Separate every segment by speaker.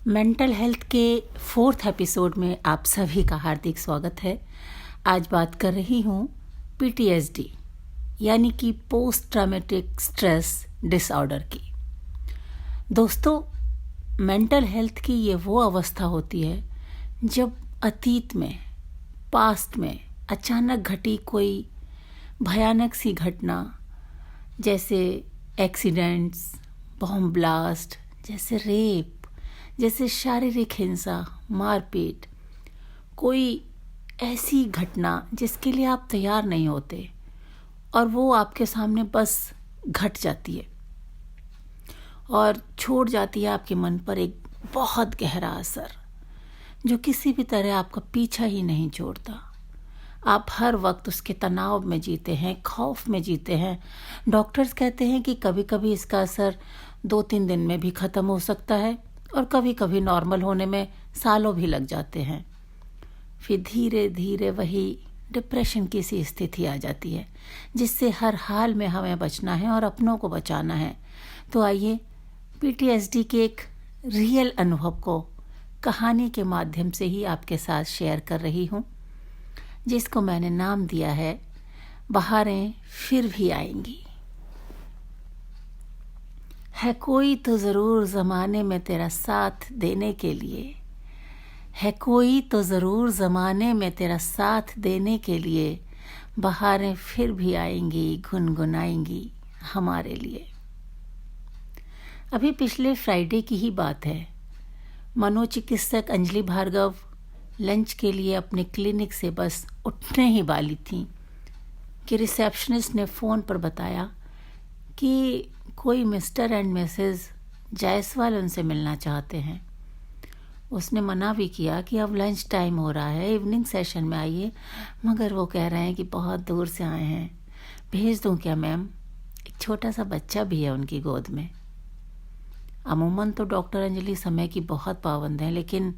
Speaker 1: Mental health के 4th episode में आप सभी का हार्दिक स्वागत है। आज बात कर रही हूँ PTSD यानी कि पोस्ट ट्रॉमेटिक स्ट्रेस डिसऑर्डर की। दोस्तों, मेंटल हेल्थ की ये वो अवस्था होती है जब अतीत में, पास्ट में अचानक घटी कोई भयानक सी घटना, जैसे एक्सीडेंट्स, बॉम्ब ब्लास्ट, जैसे रेप, जैसे शारीरिक हिंसा, मारपीट, कोई ऐसी घटना जिसके लिए आप तैयार नहीं होते और वो आपके सामने बस घट जाती है और छोड़ जाती है आपके मन पर एक बहुत गहरा असर, जो किसी भी तरह आपका पीछा ही नहीं छोड़ता। आप हर वक्त उसके तनाव में जीते हैं, खौफ में जीते हैं। डॉक्टर्स कहते हैं कि कभी कभी इसका असर 2-3 दिन में भी ख़त्म हो सकता है और कभी कभी नॉर्मल होने में सालों भी लग जाते हैं। फिर धीरे धीरे वही डिप्रेशन की सी स्थिति आ जाती है जिससे हर हाल में हमें बचना है और अपनों को बचाना है। तो आइए PTSD के एक रियल अनुभव को कहानी के माध्यम से ही आपके साथ शेयर कर रही हूँ, जिसको मैंने नाम दिया है बहारें फिर भी आएंगी। है कोई तो ज़रूर ज़माने में तेरा साथ देने के लिए, है कोई तो ज़रूर ज़माने में तेरा साथ देने के लिए, बहारें फिर भी आएंगी, गुनगुनाएंगी हमारे लिए। अभी पिछले फ्राइडे की ही बात है। मनोचिकित्सक अंजलि भार्गव लंच के लिए अपने क्लिनिक से बस उठने ही वाली थी कि रिसेप्शनिस्ट ने फ़ोन पर बताया कि कोई मिस्टर एंड मिसेस जायसवाल उनसे मिलना चाहते हैं। उसने मना भी किया कि अब लंच टाइम हो रहा है, इवनिंग सेशन में आइए, मगर वो कह रहे हैं कि बहुत दूर से आए हैं। भेज दूं क्या मैम? एक छोटा सा बच्चा भी है उनकी गोद में। अमूमन तो डॉक्टर अंजलि समय की बहुत पाबंद हैं, लेकिन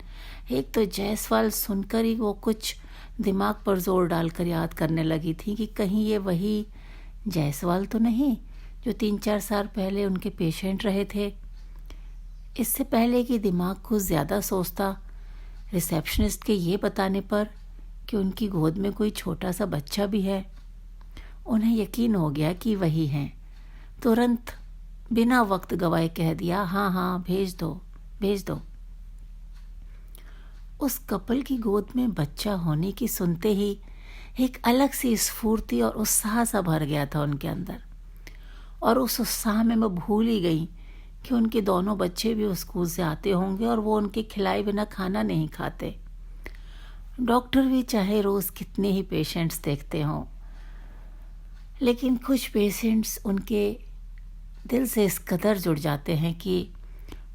Speaker 1: एक तो जायसवाल सुनकर ही वो कुछ दिमाग पर जोर डालकर याद करने लगी थी कि कहीं ये वही जायसवाल तो नहीं जो 3-4 साल पहले उनके पेशेंट रहे थे। इससे पहले कि दिमाग कुछ ज़्यादा सोचता, रिसेप्शनिस्ट के ये बताने पर कि उनकी गोद में कोई छोटा सा बच्चा भी है, उन्हें यकीन हो गया कि वही हैं। तुरंत बिना वक्त गवाए कह दिया, हाँ हाँ भेज दो भेज दो। उस कपल की गोद में बच्चा होने की सुनते ही एक अलग सी स्फूर्ति और उत्साह सा भर गया था उनके अंदर, और उस उत्साह में मैं भूल ही गई कि उनके दोनों बच्चे भी उस स्कूल से आते होंगे और वो उनके खिलाए बिना खाना नहीं खाते। डॉक्टर भी चाहे रोज़ कितने ही पेशेंट्स देखते हों, लेकिन कुछ पेशेंट्स उनके दिल से इस कदर जुड़ जाते हैं कि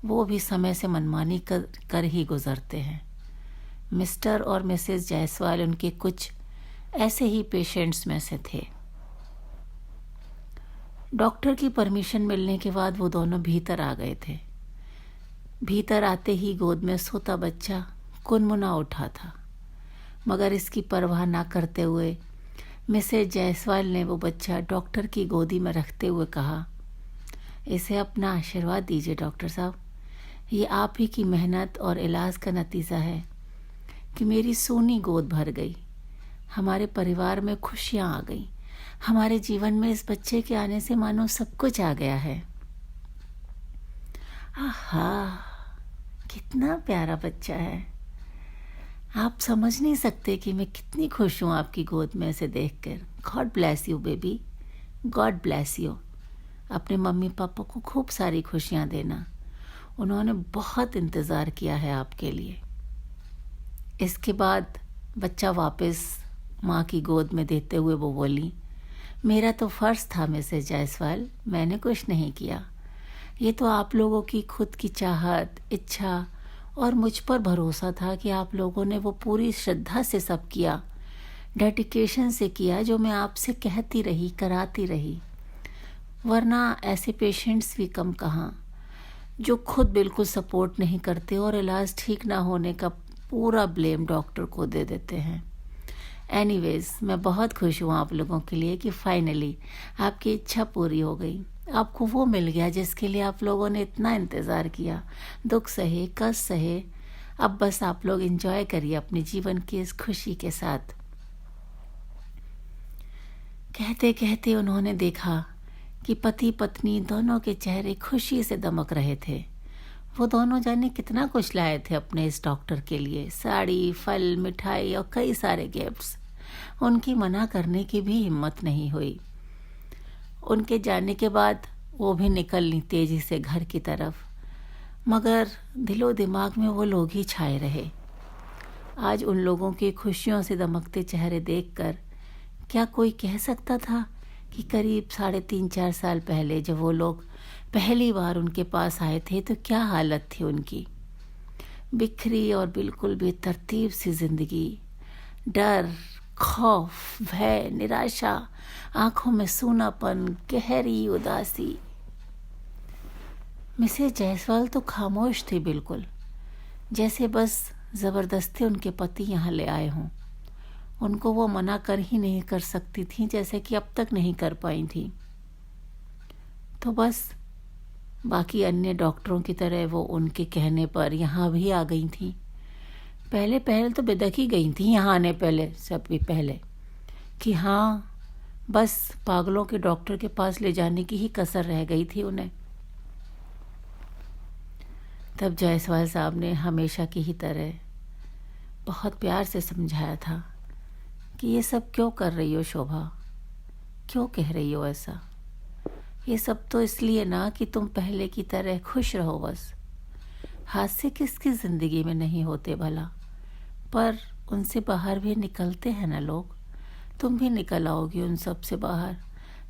Speaker 1: वो भी समय से मनमानी कर ही गुजरते हैं। मिस्टर और मिसेस जायसवाल उनके कुछ ऐसे ही पेशेंट्स में से थे। डॉक्टर की परमिशन मिलने के बाद वो दोनों भीतर आ गए थे। भीतर आते ही गोद में सोता बच्चा कुनमुना उठा था, मगर इसकी परवाह ना करते हुए मिसेस जायसवाल ने वो बच्चा डॉक्टर की गोदी में रखते हुए कहा, इसे अपना आशीर्वाद दीजिए डॉक्टर साहब। ये आप ही की मेहनत और इलाज का नतीजा है कि मेरी सोनी गोद भर गई, हमारे परिवार में खुशियाँ आ गई, हमारे जीवन में इस बच्चे के आने से मानो सब कुछ आ गया है। आहा, कितना प्यारा बच्चा है। आप समझ नहीं सकते कि मैं कितनी खुश हूँ आपकी गोद में इसे देखकर। God bless you baby, God bless you. अपने मम्मी पापा को खूब सारी खुशियाँ देना, उन्होंने बहुत इंतज़ार किया है आपके लिए। इसके बाद बच्चा वापस माँ की गोद में देते हुए वो बोली, मेरा तो फ़र्ज़ था मिसेस जायसवाल, मैंने कुछ नहीं किया। ये तो आप लोगों की खुद की चाहत, इच्छा और मुझ पर भरोसा था कि आप लोगों ने वो पूरी श्रद्धा से सब किया, डेडिकेशन से किया, जो मैं आपसे कहती रही, कराती रही। वरना ऐसे पेशेंट्स भी कम कहाँ जो खुद बिल्कुल सपोर्ट नहीं करते और इलाज ठीक ना होने का पूरा ब्लेम डॉक्टर को दे देते हैं। एनीवेज, मैं बहुत खुश हूँ आप लोगों के लिए कि फाइनली आपकी इच्छा पूरी हो गई आपको वो मिल गया जिसके लिए आप लोगों ने इतना इंतज़ार किया, दुख सहे, कष्ट सहे। अब बस आप लोग एंजॉय करिए अपने जीवन की इस खुशी के साथ। कहते कहते उन्होंने देखा कि पति पत्नी दोनों के चेहरे खुशी से दमक रहे थे। वो दोनों जाने कितना कुछ लाए थे अपने इस डॉक्टर के लिए, साड़ी, फल, मिठाई और कई सारे गिफ्ट्स। उनकी मना करने की भी हिम्मत नहीं हुई। उनके जाने के बाद वो भी निकल ली तेजी से घर की तरफ, मगर दिलो दिमाग में वो लोग ही छाए रहे। आज उन लोगों के खुशियों से दमकते चेहरे देखकर क्या कोई कह सकता था कि करीब 3.5-4 साल पहले जब वो लोग पहली बार उनके पास आए थे तो क्या हालत थी उनकी। बिखरी और बिल्कुल बेतरतीब सी जिंदगी, डर, खौफ, भय, निराशा, आंखों में सूनापन, गहरी उदासी। मिसेज जायसवाल तो खामोश थी बिल्कुल, जैसे बस जबरदस्ती उनके पति यहाँ ले आए हों। उनको वो मना कर ही नहीं कर सकती थी, जैसे कि अब तक नहीं कर पाई थी। तो बस बाकी अन्य डॉक्टरों की तरह वो उनके कहने पर यहाँ भी आ गई थी। पहले तो बेदक ही गई थी यहाँ आने पहले कि हाँ, बस पागलों के डॉक्टर के पास ले जाने की ही कसर रह गई थी उन्हें। तब जायसवाल साहब ने हमेशा की ही तरह बहुत प्यार से समझाया था कि ये सब क्यों कर रही हो शोभा, क्यों कह रही हो ऐसा। ये सब तो इसलिए ना कि तुम पहले की तरह खुश रहो बस। हादसे किसकी ज़िंदगी में नहीं होते भला, पर उनसे बाहर भी निकलते हैं ना लोग। तुम भी निकल आओगी उन सब से बाहर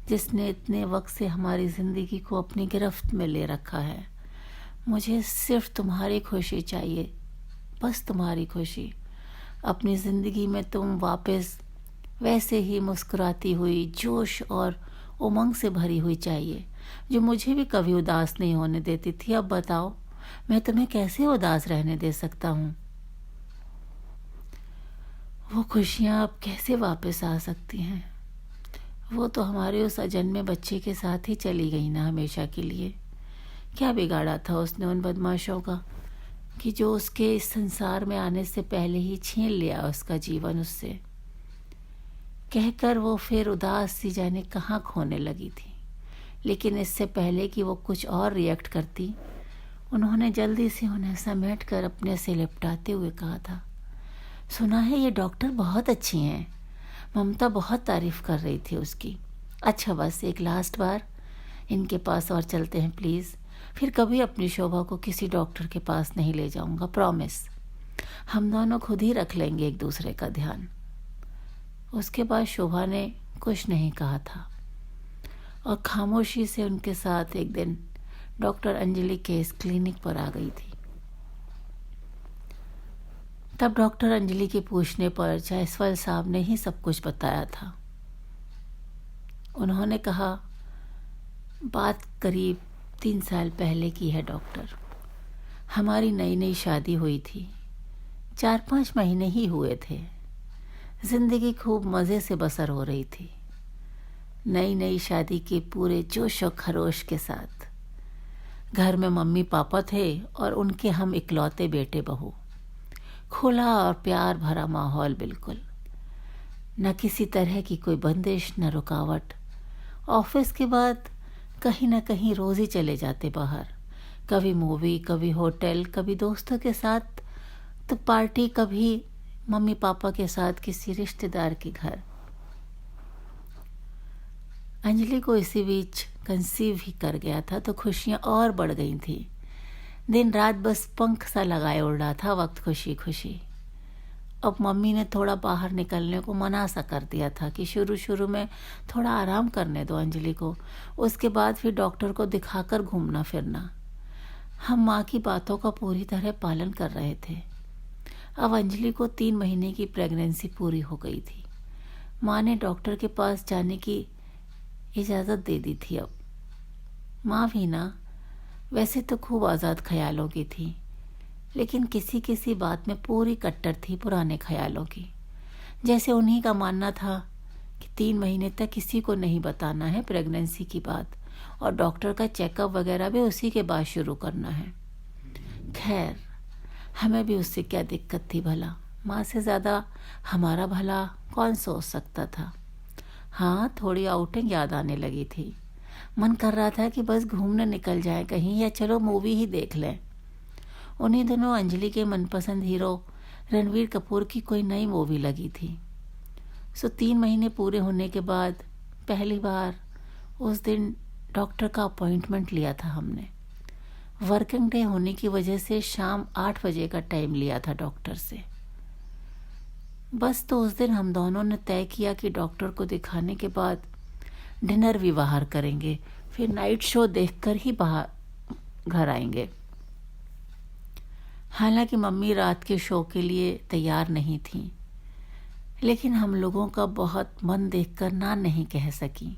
Speaker 1: जिसने इतने वक्त से हमारी ज़िंदगी को अपनी गिरफ्त में ले रखा है। मुझे सिर्फ तुम्हारी खुशी चाहिए, बस तुम्हारी खुशी। अपनी ज़िंदगी में तुम वापस वैसे ही मुस्कुराती हुई, जोश और उमंग से भरी हुई चाहिए, जो मुझे भी कभी उदास नहीं होने देती थी। अब बताओ, मैं तुम्हें कैसे उदास रहने दे सकता हूँ? वो खुशियाँ अब कैसे वापस आ सकती हैं? वो तो हमारे उस अजन्मे बच्चे के साथ ही चली गई ना हमेशा के लिए। क्या बिगाड़ा था उसने उन बदमाशों का कि जो उसके इस संसार में आने से पहले ही छीन लिया उसका जीवन उससे। कहकर वो फिर उदास सी जाने कहाँ खोने लगी थी। लेकिन इससे पहले कि वो कुछ और रिएक्ट करती, उन्होंने जल्दी से उन्हें समेट कर अपने से लिपटाते हुए कहा था, सुना है ये डॉक्टर बहुत अच्छी हैं। ममता बहुत तारीफ कर रही थी उसकी। अच्छा, बस एक लास्ट बार इनके पास और चलते हैं प्लीज़। फिर कभी अपनी शोभा को किसी डॉक्टर के पास नहीं ले जाऊंगा, प्रॉमिस। हम दोनों खुद ही रख लेंगे एक दूसरे का ध्यान। उसके बाद शोभा ने कुछ नहीं कहा था और खामोशी से उनके साथ एक दिन डॉक्टर अंजलि के इस क्लिनिक पर आ गई थी। तब डॉक्टर अंजलि के पूछने पर जायसवाल साहब ने ही सब कुछ बताया था। उन्होंने कहा, बात करीब 3 साल पहले की है डॉक्टर। हमारी नई नई शादी हुई थी, 4-5 महीने ही हुए थे। जिंदगी खूब मज़े से बसर हो रही थी, नई नई शादी के पूरे जोश और खरोश के साथ। घर में मम्मी पापा थे और उनके हम इकलौते बेटे बहू। खुला और प्यार भरा माहौल बिल्कुल, न किसी तरह की कोई बंदिश, न रुकावट। ऑफिस के बाद कहीं न कहीं रोज़ ही चले जाते बाहर, कभी मूवी, कभी होटल, कभी दोस्तों के साथ तो पार्टी, कभी मम्मी पापा के साथ किसी रिश्तेदार के घर। अंजलि को इसी बीच कंसीव ही कर गया था तो खुशियाँ और बढ़ गई थी। दिन रात बस पंख सा लगाए उड़ रहा था वक्त, खुशी खुशी। अब मम्मी ने थोड़ा बाहर निकलने को मना सा कर दिया था कि शुरू में थोड़ा आराम करने दो अंजलि को, उसके बाद फिर डॉक्टर को दिखाकर घूमना फिरना। हम माँ की बातों का पूरी तरह पालन कर रहे थे। अब अंजलि को 3 महीने की प्रेगनेंसी पूरी हो गई थी। माँ ने डॉक्टर के पास जाने की इजाज़त दे दी थी। अब माँ भी ना वैसे तो खूब आज़ाद ख्यालों की थी, लेकिन किसी किसी बात में पूरी कट्टर थी पुराने ख्यालों की। जैसे उन्हीं का मानना था कि 3 महीने तक किसी को नहीं बताना है प्रेगनेंसी की बात, और डॉक्टर का चेकअप वगैरह भी उसी के बाद शुरू करना है। खैर, हमें भी उससे क्या दिक्कत थी भला, माँ से ज़्यादा हमारा भला कौन सोच सकता था। हाँ, थोड़ी आउटिंग याद आने लगी थी। मन कर रहा था कि बस घूमने निकल जाए कहीं, या चलो मूवी ही देख लें। उन्हीं दिनों अंजलि के मनपसंद हीरो रणवीर कपूर की कोई नई मूवी लगी थी। 3 महीने पूरे होने के बाद पहली बार उस दिन डॉक्टर का अपॉइंटमेंट लिया था हमने। वर्किंग डे होने की वजह से शाम 8 बजे का टाइम लिया था डॉक्टर से। बस तो उस दिन हम दोनों ने तय किया कि डॉक्टर को दिखाने के बाद डिनर भी बाहर करेंगे, फिर नाइट शो देखकर ही बाहर घर आएंगे। हालांकि मम्मी रात के शो के लिए तैयार नहीं थी, लेकिन हम लोगों का बहुत मन देखकर ना नहीं कह सकी।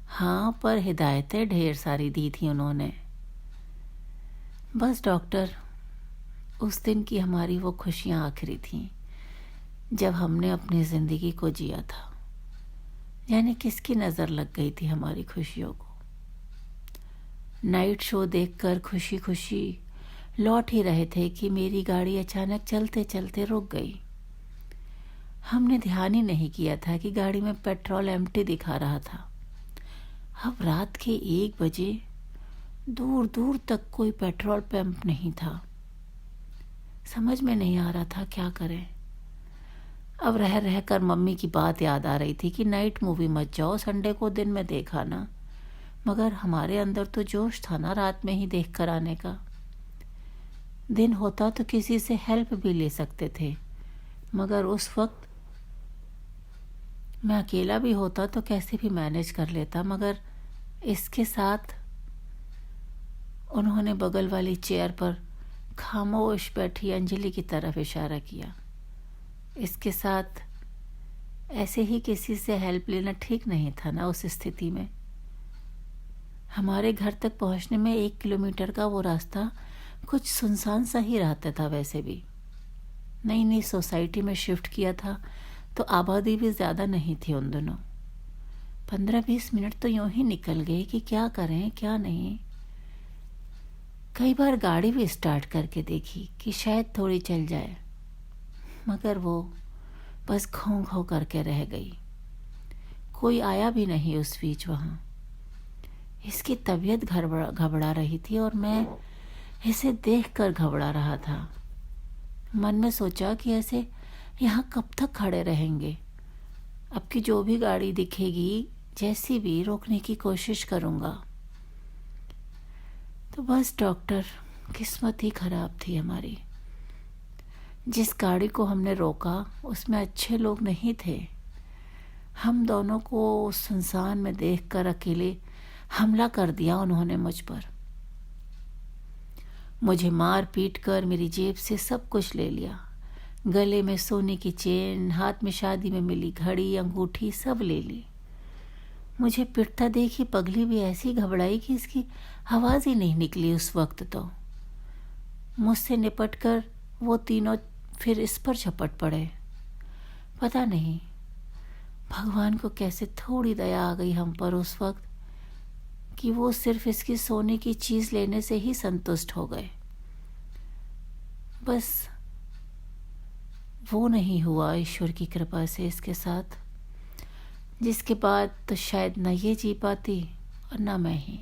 Speaker 1: हाँ, पर हिदायतें ढेर सारी दी थी उन्होंने। बस डॉक्टर, उस दिन की हमारी वो खुशियाँ आखिरी थीं जब हमने अपनी ज़िंदगी को जिया था। यानी किसकी नज़र लग गई थी हमारी खुशियों को। नाइट शो देखकर खुशी खुशी लौट ही रहे थे कि मेरी गाड़ी अचानक चलते चलते रुक गई। हमने ध्यान ही नहीं किया था कि गाड़ी में पेट्रोल एम्प्टी दिखा रहा था। अब रात के 1 बजे दूर दूर तक कोई पेट्रोल पंप नहीं था। समझ में नहीं आ रहा था क्या करें। अब रह रह कर मम्मी की बात याद आ रही थी कि नाइट मूवी मत जाओ, संडे को दिन में देखा ना। मगर हमारे अंदर तो जोश था ना रात में ही देख कर आने का। दिन होता तो किसी से हेल्प भी ले सकते थे, मगर उस वक्त मैं अकेला भी होता तो कैसे भी मैनेज कर लेता। मगर इसके साथ उन्होंने बगल वाली चेयर पर खामोश बैठी अंजलि की तरफ इशारा किया। इसके साथ ऐसे ही किसी से हेल्प लेना ठीक नहीं था ना उस स्थिति में। हमारे घर तक पहुंचने में 1 किलोमीटर का वो रास्ता कुछ सुनसान सा ही रहता था। वैसे भी नई नई सोसाइटी में शिफ्ट किया था तो आबादी भी ज़्यादा नहीं थी उन दिनों। 15-20 मिनट तो यूं ही निकल गए कि क्या करें क्या नहीं। कई बार गाड़ी भी स्टार्ट करके देखी कि शायद थोड़ी चल जाए, मगर वो बस घों घों करके रह गई। कोई आया भी नहीं उस बीच वहाँ। इसकी तबीयत घबरा रही थी और मैं इसे देखकर घबरा रहा था। मन में सोचा कि ऐसे यहाँ कब तक खड़े रहेंगे। अब की जो भी गाड़ी दिखेगी, जैसी भी, रोकने की कोशिश करूँगा। तो बस डॉक्टर, किस्मत ही खराब थी हमारी। जिस गाड़ी को हमने रोका उसमें अच्छे लोग नहीं थे। हम दोनों को सुनसान में देखकर अकेले हमला कर दिया उन्होंने मुझ पर। मुझे मार पीट कर मेरी जेब से सब कुछ ले लिया। गले में सोने की चेन, हाथ में शादी में मिली घड़ी, अंगूठी सब ले ली। मुझे पिटता देखी पगली भी ऐसी घबराई कि इसकी आवाज़ ही नहीं निकली उस वक्त। तो मुझसे निपट कर वो तीनों फिर इस पर झपट पड़े। पता नहीं भगवान को कैसे थोड़ी दया आ गई हम पर उस वक्त कि वो सिर्फ इसकी सोने की चीज़ लेने से ही संतुष्ट हो गए। बस वो नहीं हुआ ईश्वर की कृपा से इसके साथ, जिसके बाद तो शायद न ये जी पाती और न मैं ही।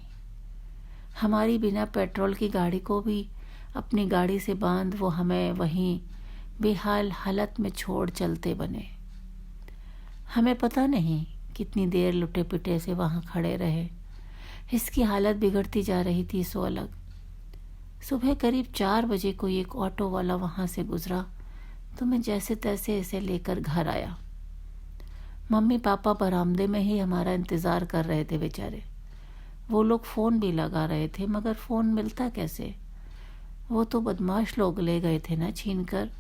Speaker 1: हमारी बिना पेट्रोल की गाड़ी को भी अपनी गाड़ी से बांध वो हमें वहीं बेहाल हालत में छोड़ चलते बने। हमें पता नहीं कितनी देर लुटे पिटे से वहाँ खड़े रहे। इसकी हालत बिगड़ती जा रही थी सो अलग। सुबह करीब 4 बजे कोई एक ऑटो वाला वहाँ से गुजरा तो मैं जैसे तैसे इसे लेकर घर आया। मम्मी पापा बरामदे में ही हमारा इंतज़ार कर रहे थे बेचारे। वो लोग फ़ोन भी लगा रहे थे, मगर फ़ोन मिलता कैसे। वो तो बदमाश लोग ले गए थे ना छीन कर।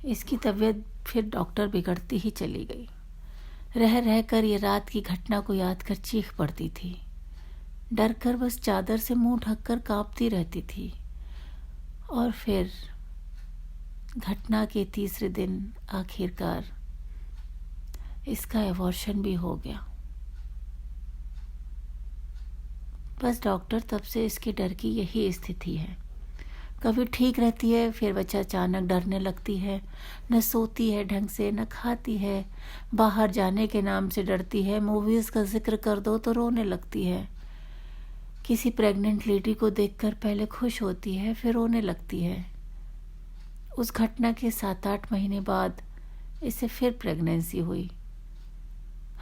Speaker 1: इसकी तबीयत फिर डॉक्टर बिगड़ती ही चली गई। रह रह कर ये रात की घटना को याद कर चीख पड़ती थी। डर कर बस चादर से मुंह ढककर कांपती रहती थी। और फिर घटना के तीसरे दिन आखिरकार इसका एबॉर्शन भी हो गया। बस डॉक्टर, तब से इसके डर की यही स्थिति है। कभी ठीक रहती है, फिर बच्चा अचानक डरने लगती है, न सोती है ढंग से, न खाती है, बाहर जाने के नाम से डरती है, मूवीज़ का जिक्र कर दो तो रोने लगती है, किसी प्रेग्नेंट लेडी को देखकर पहले खुश होती है, फिर रोने लगती है। उस घटना के 7-8 महीने बाद इसे फिर प्रेगनेंसी हुई।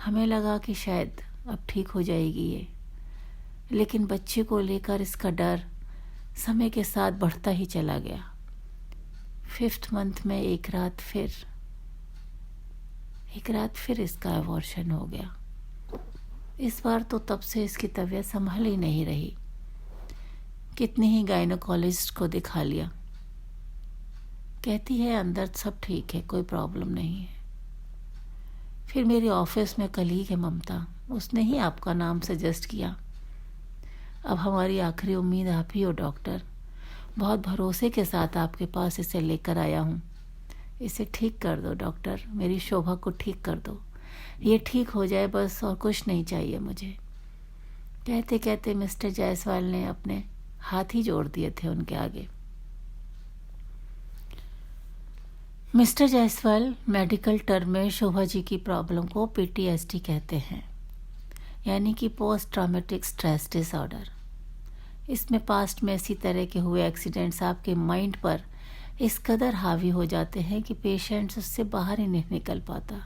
Speaker 1: हमें लगा कि शायद अब ठीक हो जाएगी ये, लेकिन बच्चे को लेकर इसका डर समय के साथ बढ़ता ही चला गया। 5th मंथ में एक रात फिर इसका अबॉर्शन हो गया। इस बार तो तब से इसकी तबीयत संभल ही नहीं रही। कितनी ही गायनोकोलॉजिस्ट को दिखा लिया, कहती है अंदर सब ठीक है, कोई प्रॉब्लम नहीं है। फिर मेरी ऑफिस में कलीग है ममता, उसने ही आपका नाम सजेस्ट किया। अब हमारी आखिरी उम्मीद आप ही हो डॉक्टर। बहुत भरोसे के साथ आपके पास इसे लेकर आया हूँ। इसे ठीक कर दो डॉक्टर, मेरी शोभा को ठीक कर दो। ये ठीक हो जाए बस, और कुछ नहीं चाहिए मुझे। कहते कहते मिस्टर जायसवाल ने अपने हाथ ही जोड़ दिए थे उनके आगे। मिस्टर जायसवाल मेडिकल टर्म में शोभा जी की प्रॉब्लम को PTSD कहते हैं, यानी कि पोस्ट ट्रॉमेटिक स्ट्रेस डिसऑर्डर। इसमें पास्ट में इसी तरह के हुए एक्सीडेंट्स आपके माइंड पर इस कदर हावी हो जाते हैं कि पेशेंट्स उससे बाहर ही नहीं निकल पाता।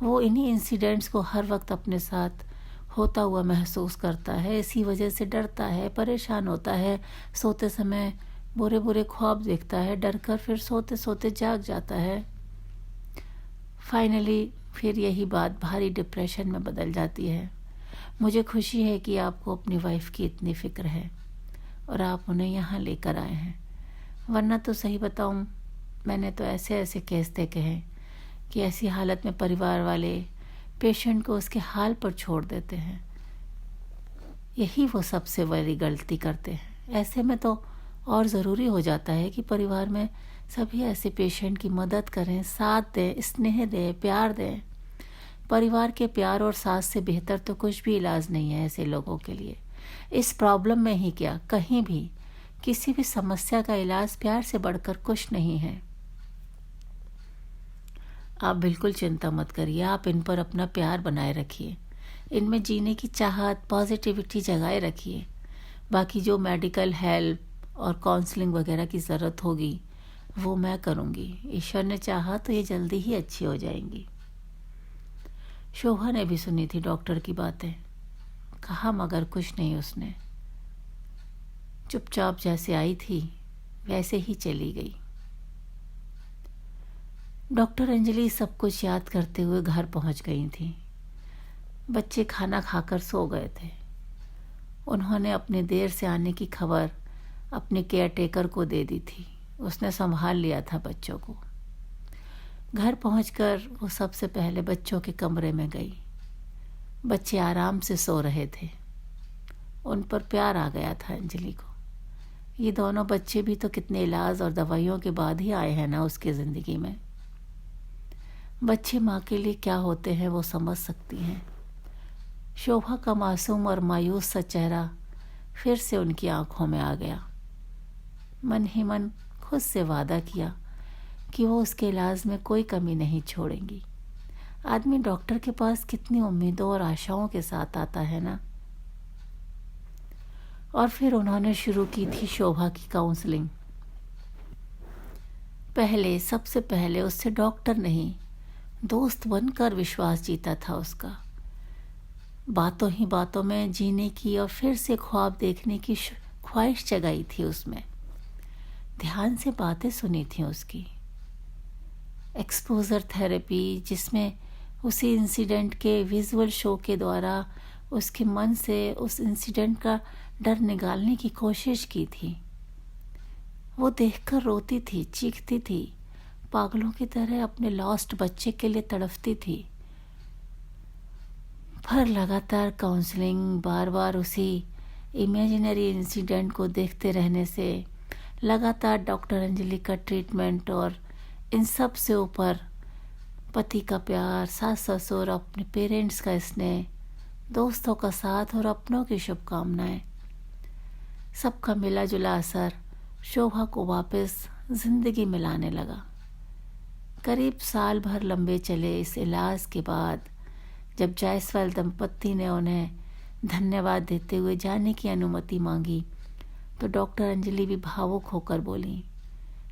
Speaker 1: वो इन्हीं इंसिडेंट्स को हर वक्त अपने साथ होता हुआ महसूस करता है। इसी वजह से डरता है, परेशान होता है, सोते समय बुरे बुरे ख्वाब देखता है, डर कर फिर सोते सोते जाग जाता है। फाइनली फिर यही बात भारी डिप्रेशन में बदल जाती है। मुझे खुशी है कि आपको अपनी वाइफ की इतनी फिक्र है और आप उन्हें यहाँ लेकर आए हैं, वरना तो सही बताऊँ, मैंने तो ऐसे ऐसे केस देखे हैं कि ऐसी हालत में परिवार वाले पेशेंट को उसके हाल पर छोड़ देते हैं। यही वो सबसे बड़ी गलती करते हैं। ऐसे में तो और ज़रूरी हो जाता है कि परिवार में सभी ऐसे पेशेंट की मदद करें, साथ दें, स्नेह दें, प्यार दें। परिवार के प्यार और साथ से बेहतर तो कुछ भी इलाज नहीं है ऐसे लोगों के लिए। इस प्रॉब्लम में ही क्या, कहीं भी किसी भी समस्या का इलाज प्यार से बढ़कर कुछ नहीं है। आप बिल्कुल चिंता मत करिए, आप इन पर अपना प्यार बनाए रखिए, इनमें जीने की चाहत, पॉजिटिविटी जगाए रखिए। बाकी जो मेडिकल हेल्प और काउंसलिंग वगैरह की ज़रूरत होगी वो मैं करूँगी। ईश्वर ने चाहा तो ये जल्दी ही अच्छी हो जाएंगी। शोभा ने भी सुनी थी डॉक्टर की बातें, कहा मगर कुछ नहीं उसने। चुपचाप जैसे आई थी वैसे ही चली गई। डॉक्टर अंजलि सब कुछ याद करते हुए घर पहुंच गई थी। बच्चे खाना खाकर सो गए थे। उन्होंने अपने देर से आने की खबर अपने केयरटेकर को दे दी थी। उसने संभाल लिया था बच्चों को। घर पहुंचकर वो सबसे पहले बच्चों के कमरे में गई। बच्चे आराम से सो रहे थे। उन पर प्यार आ गया था अंजलि को। ये दोनों बच्चे भी तो कितने इलाज और दवाइयों के बाद ही आए हैं ना उसकी ज़िंदगी में। बच्चे माँ के लिए क्या होते हैं वो समझ सकती हैं। शोभा का मासूम और मायूस सा चेहरा फिर से उनकी आंखों में आ गया। मन ही मन खुद से वादा किया कि वो उसके इलाज में कोई कमी नहीं छोड़ेंगी। आदमी डॉक्टर के पास कितनी उम्मीदों और आशाओं के साथ आता है ना। और फिर उन्होंने शुरू की थी शोभा की काउंसलिंग। सबसे पहले उससे डॉक्टर नहीं, दोस्त बनकर विश्वास जीता था उसका। बातों ही बातों में जीने की और फिर से ख्वाब देखने की ख्वाहिश जगाई थी उसमें। ध्यान से बातें सुनी थी उसकी। एक्सपोजर थेरेपी, जिसमें उसी इंसिडेंट के विजुअल शो के द्वारा उसके मन से उस इंसिडेंट का डर निकालने की कोशिश की थी। वो देखकर रोती थी, चीखती थी, पागलों की तरह अपने लॉस्ट बच्चे के लिए तड़पती थी। पर लगातार काउंसलिंग, बार बार उसी इमेजिनरी इंसिडेंट को देखते रहने से, लगातार डॉक्टर अंजलि का ट्रीटमेंट और इन सब से ऊपर पति का प्यार, सास ससुर, अपने पेरेंट्स का स्नेह, दोस्तों का साथ और अपनों की शुभकामनाएं, सबका मिला जुला असर शोभा को वापस जिंदगी में लाने लगा। करीब साल भर लंबे चले इस इलाज के बाद जब जायसवाल दंपत्ति ने उन्हें धन्यवाद देते हुए जाने की अनुमति मांगी, तो डॉक्टर अंजलि भी भावुक होकर बोली,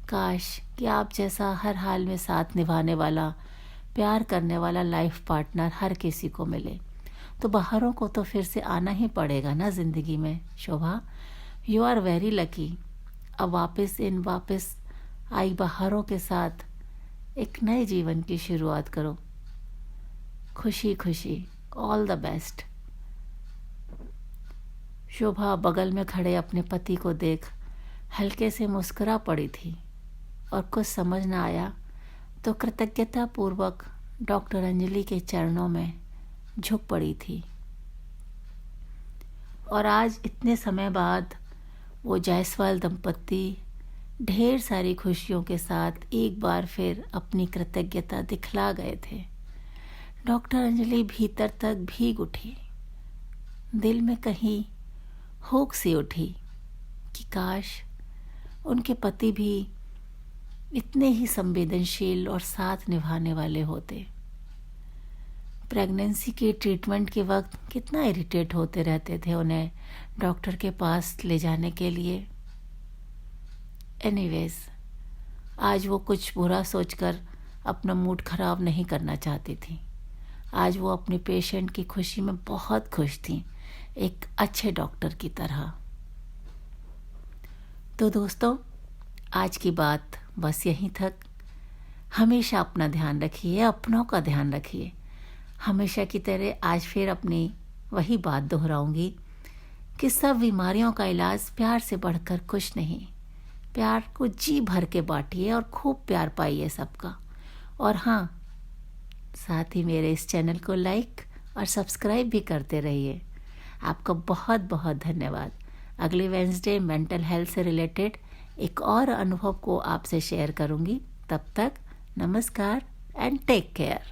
Speaker 1: काश कि आप जैसा हर हाल में साथ निभाने वाला, प्यार करने वाला लाइफ पार्टनर हर किसी को मिले। तो बाहरों को तो फिर से आना ही पड़ेगा ना ज़िंदगी में। शोभा, यू आर वेरी लकी। अब वापस आई बाहरों के साथ एक नए जीवन की शुरुआत करो। खुशी खुशी, ऑल द बेस्ट। शोभा बगल में खड़े अपने पति को देख हल्के से मुस्कुरा पड़ी थी और कुछ समझ न आया तो कृतज्ञता पूर्वक डॉक्टर अंजलि के चरणों में झुक पड़ी थी। और आज इतने समय बाद वो जायसवाल दंपत्ति ढेर सारी खुशियों के साथ एक बार फिर अपनी कृतज्ञता दिखला गए थे। डॉक्टर अंजलि भीतर तक भीग उठी। दिल में कहीं हुक सी उठी कि काश उनके पति भी इतने ही संवेदनशील और साथ निभाने वाले होते। प्रेगनेंसी के ट्रीटमेंट के वक्त कितना इरिटेट होते रहते थे उन्हें डॉक्टर के पास ले जाने के लिए। एनीवेज, आज वो कुछ बुरा सोचकर अपना मूड खराब नहीं करना चाहती थी। आज वो अपने पेशेंट की खुशी में बहुत खुश थी, एक अच्छे डॉक्टर की तरह। तो दोस्तों, आज की बात बस यहीं तक। हमेशा अपना ध्यान रखिए, अपनों का ध्यान रखिए। हमेशा की तरह आज फिर अपनी वही बात दोहराऊंगी कि सब बीमारियों का इलाज प्यार से बढ़कर कुछ नहीं। प्यार को जी भर के बांटिए और खूब प्यार पाइए सबका। और हाँ, साथ ही मेरे इस चैनल को लाइक और सब्सक्राइब भी करते रहिए। आपका बहुत बहुत धन्यवाद। अगले वेडनेसडे मेंटल हेल्थ से रिलेटेड एक और अनुभव को आपसे शेयर करूंगी। तब तक नमस्कार एंड टेक केयर।